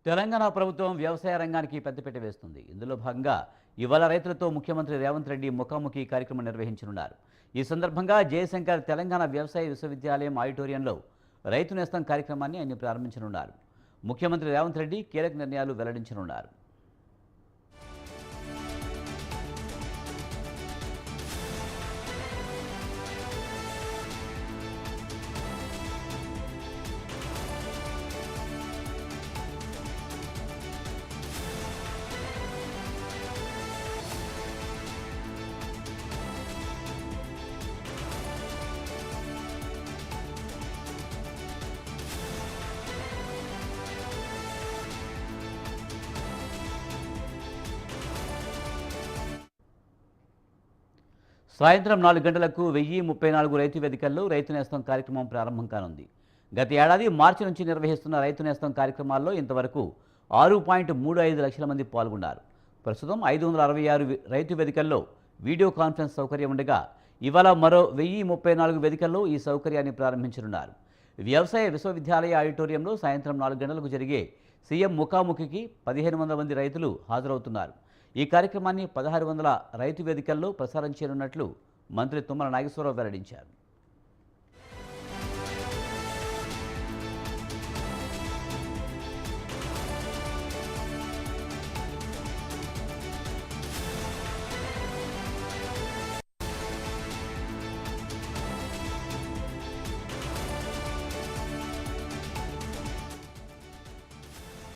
తెలంగాణ ప్రభుత్వం వ్యవసాయ రంగానికి పెద్దపీట వేస్తుంది. ఇందులో భాగంగా ఇవాళ రైతులతో ముఖ్యమంత్రి రేవంత్ రెడ్డి ముఖాముఖి కార్యక్రమం నిర్వహించనున్నారు. ఈ సందర్భంగా జయశంకర్ తెలంగాణ వ్యవసాయ విశ్వవిద్యాలయం ఆడిటోరియంలో రైతు నేస్తం కార్యక్రమాన్ని ఆయన ప్రారంభించనున్నారు. ముఖ్యమంత్రి రేవంత్ రెడ్డి కీలక నిర్ణయాలు వెల్లడించనున్నారు. సాయంత్రం 4 గంటలకు 1034 రైతు వేదికల్లో రైతు నేస్తం కార్యక్రమం ప్రారంభం కానుంది. గత ఏడాది మార్చి నుంచి నిర్వహిస్తున్న రైతు నేస్తం కార్యక్రమాల్లో ఇంతవరకు 6.35 లక్షల మంది పాల్గొన్నారు. ప్రస్తుతం 566 రైతు వేదికల్లో వీడియో కాన్ఫరెన్స్ సౌకర్యం ఉండగా ఇవాళ మరో 1034 వేదికల్లో ఈ సౌకర్యాన్ని ప్రారంభించనున్నారు. వ్యవసాయ విశ్వవిద్యాలయ ఆడిటోరియంలో సాయంత్రం 4 గంటలకు జరిగే సీఎం ముఖాముఖికి 1500 మంది రైతులు హాజరవుతున్నారు. ఈ కార్యక్రమాన్ని 1600 రైతు వేదికల్లో ప్రసారం చేయనున్నట్లు మంత్రి తుమ్మల నాగేశ్వరరావు వెల్లడించారు.